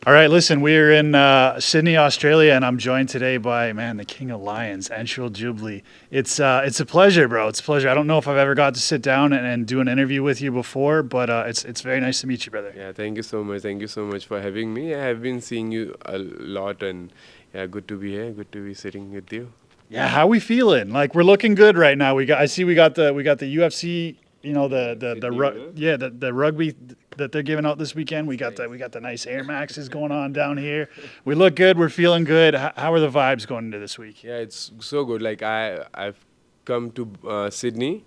All right, listen, we're in Sydney, Australia, and I'm joined today by, man, the King of Lions, Anshul Jubli. It's a pleasure, bro. It's a pleasure. I don't know if I've ever got to sit down and do an interview with you before, but it's very nice to meet you, brother. Yeah, thank you so much. Thank you so much for having me. I have been seeing you a lot, and yeah, good to be here. Good to be sitting with you. Yeah, how we feeling? Like we're looking good right now. I see we got the UFC, Sydney, huh? the rugby that they're giving out this weekend. We got the nice Air Maxes going on down here. We look good. We're feeling good. How are the vibes going into this week? Yeah, it's so good. Like I've come to Sydney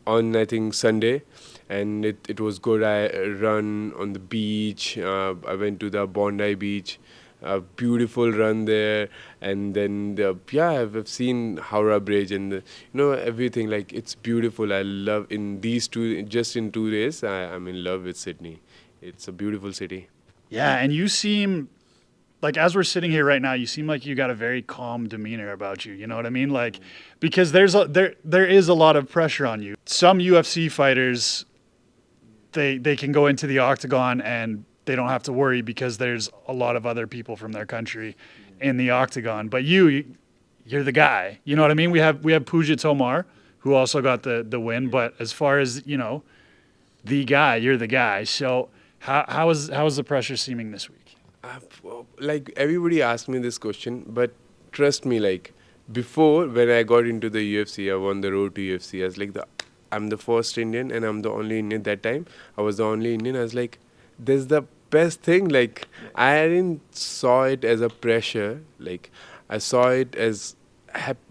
on I think Sunday, and it was good. I run on the beach. I went to the Bondi Beach. A beautiful run there, and then I've seen Howrah Bridge and everything. Like it's beautiful. I love in these two just in 2 days. I'm in love with Sydney. It's a beautiful city. Yeah, and you seem like as we're sitting here right now, you seem like you got a very calm demeanor about you. You know what I mean? Like because there is a lot of pressure on you. Some UFC fighters they can go into the octagon and they don't have to worry because there's a lot of other people from their country in the octagon. But you're the guy. You know what I mean? We have Puja Tomar, who also got the win. But as far as the guy, you're the guy. So how is the pressure seeming this week? Like everybody asked me this question, but trust me, like before when I got into the UFC, I won the road to UFC. I was like I'm the first Indian and I'm the only Indian that time. I was the only Indian. I was like, this is the best thing. Like I didn't saw it as a pressure. Like I saw it as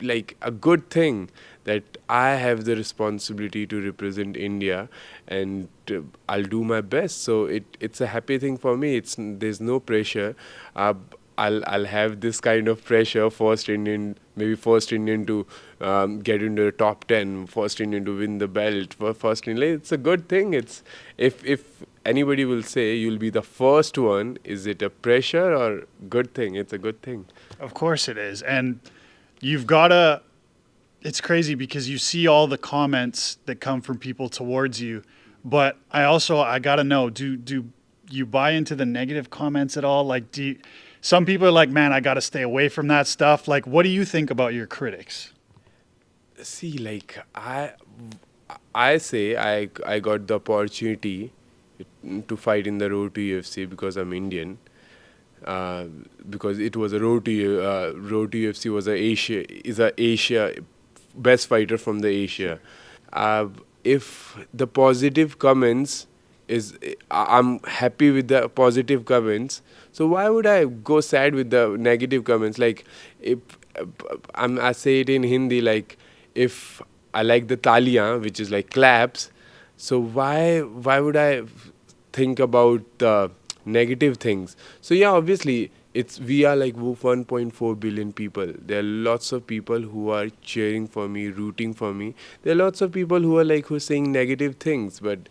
like a good thing that I have the responsibility to represent India, and I'll do my best. So it's a happy thing for me. There's no pressure. Uh, I'll have this kind of pressure. First Indian to get into the top 10. First Indian to win the belt. First Indian. It's a good thing. It's if anybody will say you'll be the first one, is it a pressure or good thing? It's a good thing. Of course it is. And you've got to, it's crazy because you see all the comments that come from people towards you. But I got to know, do you buy into the negative comments at all? Like, some people are like, man, I got to stay away from that stuff. Like, what do you think about your critics? See, like I say I got the opportunity to fight in the road to UFC because I'm Indian. Because it was a road to UFC was a Asia best fighter from the Asia. Uh, if the positive comments is I'm happy with the positive comments, so why would I go sad with the negative comments? Like if I say it in Hindi, like if I like the taliyan, which is like claps, so why would I think about the negative things? So yeah, obviously it's we are like 1.4 billion people. There are lots of people who are cheering for me, rooting for me. There are lots of people who are like who are saying negative things, but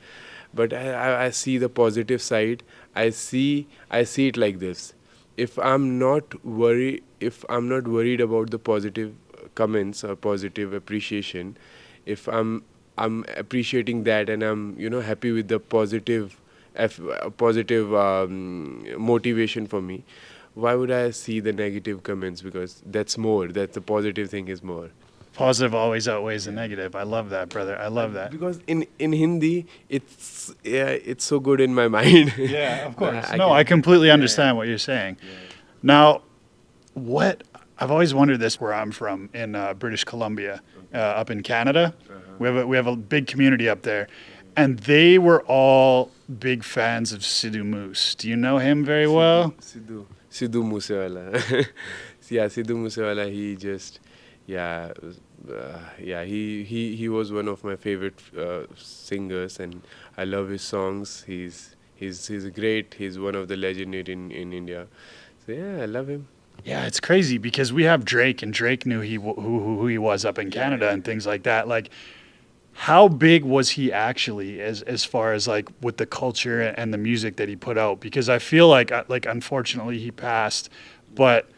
I see the positive side. I see it like this. If I'm not worried about the positive comments or positive appreciation, if I'm appreciating that and I'm happy with the positive motivation for me, why would I see the negative comments? Because that's more. That's the positive thing is more. Positive always outweighs the negative. I love that, brother. I love that. Because in Hindi, it's so good in my mind. Yeah, of course. I No, can, I completely yeah, understand what you're saying. yeah. Now, what I've always wondered this where I'm from in British Columbia, up in Canada. We have a big community up there, and they were all big fans of Sidhu Moose. Do you know him very well? Sidhu Moosewala. Yeah, Sidhu Moosewala. Yeah, he was one of my favorite singers, and I love his songs. He's great. He's one of the legendary in India. So yeah, I love him. Yeah, it's crazy because we have Drake, and Drake knew who he was up in Canada and things like that. Like, how big was he actually as far as like with the culture and the music that he put out? Because I feel like unfortunately he passed, but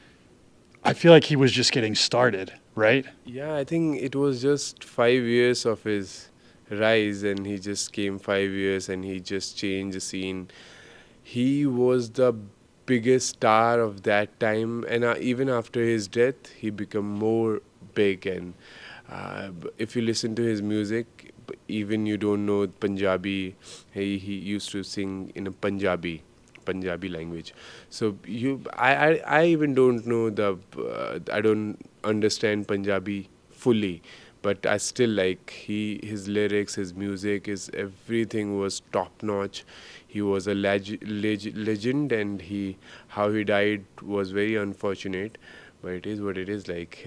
I feel like he was just getting started, right? Yeah, I think it was just 5 years of his rise, and he just came 5 years, and he just changed the scene. he was the biggest star of that time, and even after his death, he became more big. And if you listen to his music, even you don't know Punjabi, he used to sing in a Punjabi language. So I even don't know I don't understand Punjabi fully, but I still like his lyrics, his music, his everything was top notch. He was a legend, and how he died was very unfortunate. But it is what it is. Like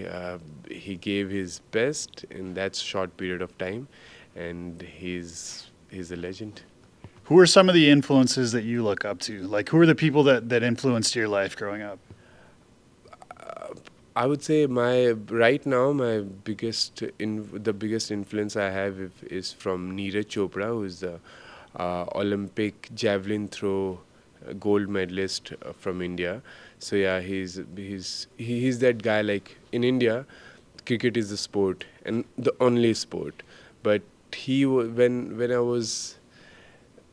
he gave his best in that short period of time, and he's a legend. Who are some of the influences that you look up to? Like, who are the people that influenced your life growing up? I would say right now my the biggest influence I have is from Neeraj Chopra, who is the Olympic javelin throw gold medalist from India. So yeah, he's that guy. Like in India, cricket is the sport and the only sport. But when I was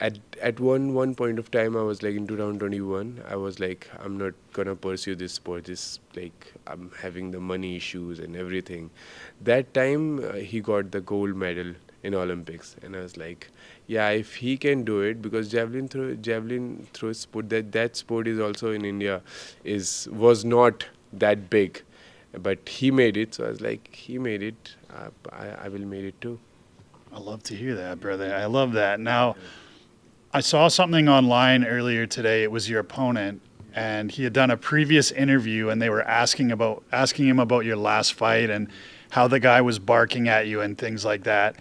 at one point of time, I was like in 2021, I was like, I'm not gonna pursue this sport. This like I'm having the money issues and everything. That time he got the gold medal in Olympics, and I was like, yeah, if he can do it, because javelin throw sport, that sport is also in India was not that big, but he made it. So I was like, he made it. I will make it too. I love to hear that, brother. I love that. Now, I saw something online earlier today. It was your opponent, and he had done a previous interview, and they were asking him about your last fight and how the guy was barking at you and things like that.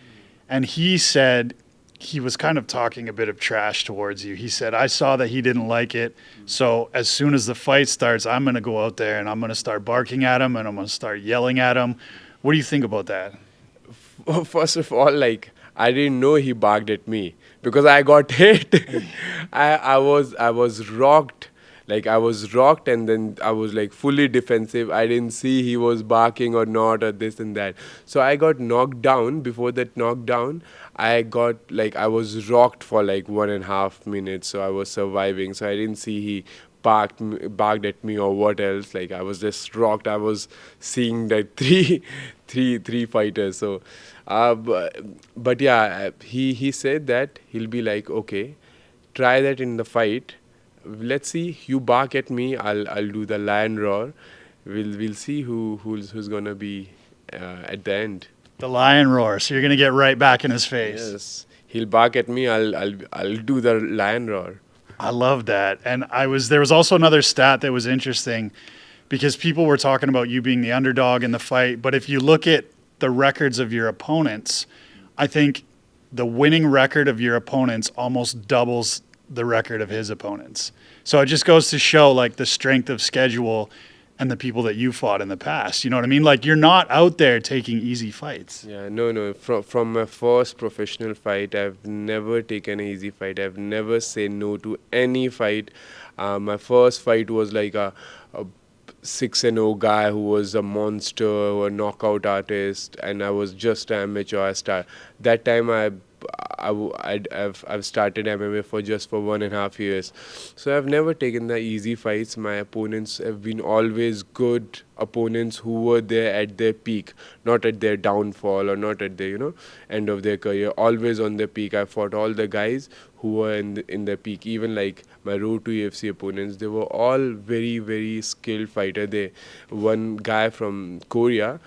And he said he was kind of talking a bit of trash towards you. He said, I saw that he didn't like it. So as soon as the fight starts, I'm going to go out there and I'm going to start barking at him and I'm going to start yelling at him. What do you think about that? First of all, like I didn't know he barked at me because I got hit. I was rocked. Like I was rocked, and then I was like fully defensive. I didn't see he was barking or not or this and that. So I got knocked down. Before that knockdown, I was rocked for like 1.5 minutes. So I was surviving. So I didn't see he barked at me or what else. Like I was just rocked. I was seeing that three fighters. So, but yeah, he said that he'll be like, okay, try that in the fight. Let's see. You bark at me, I'll do the lion roar. We'll see who's gonna be at the end. The lion roar. So you're going to get right back in his face. Yes, he'll bark at me. I'll do the lion roar. I love that. And there was also another stat that was interesting because people were talking about you being the underdog in the fight. But if you look at the records of your opponents, I think the winning record of your opponents almost doubles the record of his opponents. So it just goes to show like the strength of schedule and the people that you fought in the past. You know what I mean? Like you're not out there taking easy fights. Yeah, no. From my first professional fight, I've never taken an easy fight. I've never said no to any fight. My first fight was like a 6-0 guy who was a monster, a knockout artist, and I was just an amateur. That time I've started MMA for 1.5 years, so I've never taken the easy fights. My opponents have been always good opponents who were there at their peak, not at their downfall or not at the end of their career. Always on their peak. I fought all the guys who were in their peak. Even like my road to UFC opponents, they were all very very skilled fighter. One guy from Korea,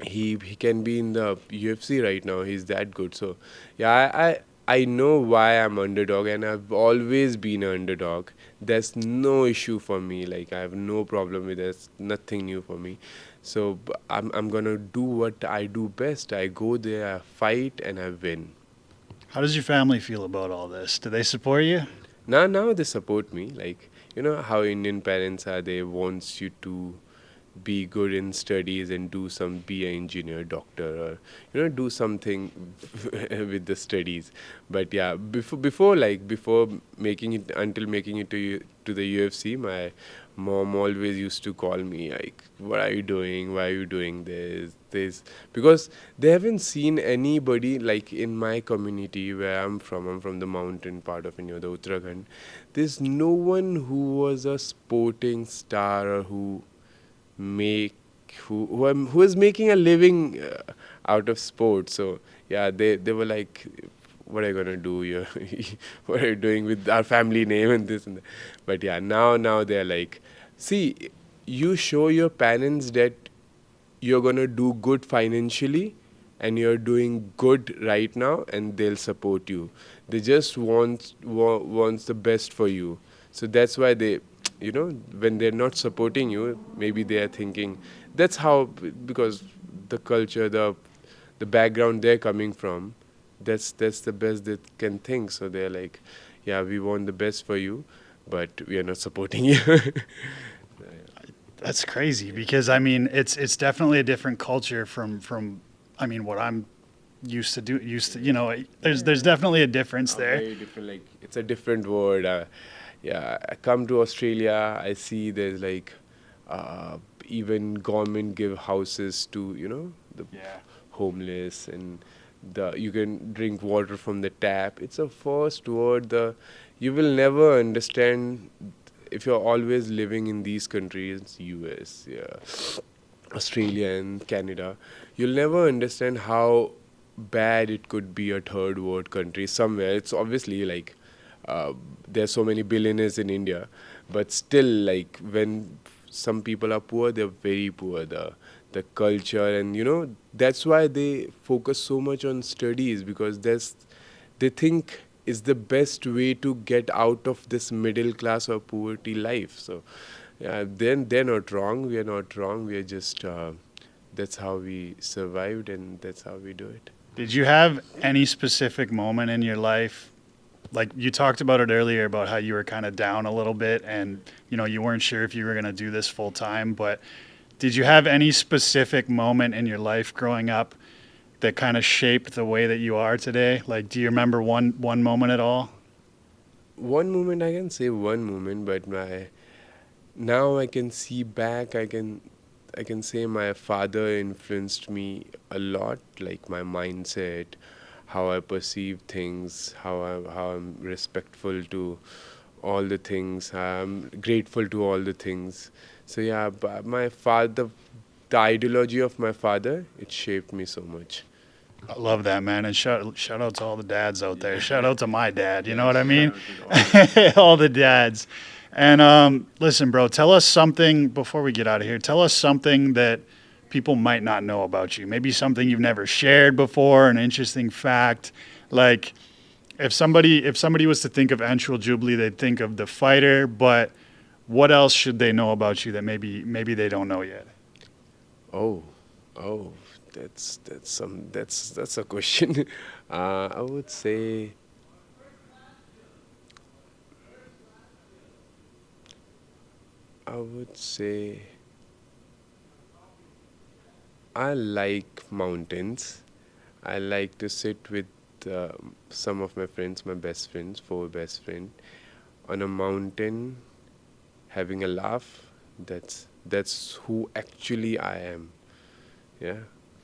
he can be in the UFC right now. He's that good. So yeah, I know why I'm underdog, and I've always been an underdog. There's no issue for me. Like I have no problem with it. Nothing new for me. So I'm gonna do what I do best. I go there, I fight, and I win. How does your family feel about all this? Do they support you? Now they support me. Like you know how Indian parents are. They wants you to be good in studies and be an engineer, doctor, or do something with the studies. But yeah, before making it until making it to the UFC, my mom always used to call me like, "What are you doing? Why are you doing this?" Because they haven't seen anybody like in my community where I'm from. I'm from the mountain part of India, the Uttarakhand. There's no one who was a sporting star or make who is making a living out of sports. So yeah, they were like, what are you gonna do here? What are you doing with our family name and this and that? But yeah, now they're like, see, you show your parents that you're gonna do good financially and you're doing good right now, and they'll support you. They just wants the best for you. So that's why they, when they're not supporting you, maybe they are thinking that's how, because the culture, the background they're coming from, that's the best they can think. So they're like, yeah, we want the best for you, but we are not supporting you. That's crazy because I mean it's definitely a different culture from I mean what I'm used to there's definitely a difference there. Very different, like it's a different world. Yeah, I come to Australia, I see there's like even government give houses to the homeless, and you can drink water from the tap. It's a first world. You will never understand if you're always living in these countries, US, yeah, Australia and Canada. You'll never understand how bad it could be a third world country somewhere. It's obviously like there's so many billionaires in India, but still, like when some people are poor, they're very poor. The culture, and that's why they focus so much on studies, because they think is the best way to get out of this middle class or poverty life. So yeah, then they're not wrong. We are not wrong. We are just that's how we survived, and that's how we do it. Did you have any specific moment in your life, like you talked about it earlier about how you were kind of down a little bit and you weren't sure if you were going to do this full time, but did you have any specific moment in your life growing up that kind of shaped the way that you are today? Like, do you remember one moment at all? One moment, I can say one moment, but now I can see back. I can say my father influenced me a lot, like my mindset, how I perceive things, how I'm respectful to all the things. I'm grateful to all the things. So yeah, but my father, the ideology of my father, it shaped me so much. I love that, man. And shout out to all the dads out there. Shout out to my dad. You know what I mean? All the dads. And listen, bro, tell us something before we get out of here. Tell us something that people might not know about you. Maybe something you've never shared before, an interesting fact. Like if somebody was to think of Anshul Jubli, they'd think of the fighter, but what else should they know about you that maybe they don't know yet? Oh, that's a question. I would say I like mountains. I like to sit with some of my friends, my best friends, 4 best friends, on a mountain, having a laugh. That's who actually I am. Yeah.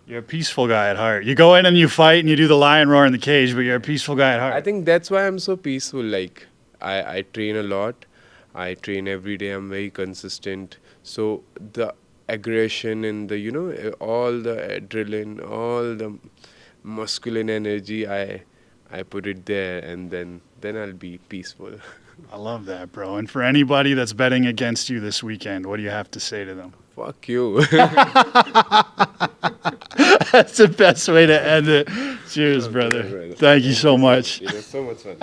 You're a peaceful guy at heart. You go in and you fight and you do the lion roar in the cage, but you're a peaceful guy at heart. I think that's why I'm so peaceful. Like I train a lot. I train every day. I'm very consistent. So the aggression and the all the adrenaline, all the masculine energy, I put it there, and then I'll be peaceful. I love that, bro. And for anybody that's betting against you this weekend, what do you have to say to them? Fuck you. That's the best way to end it. Cheers, brother. Thank you so much. It was so much fun.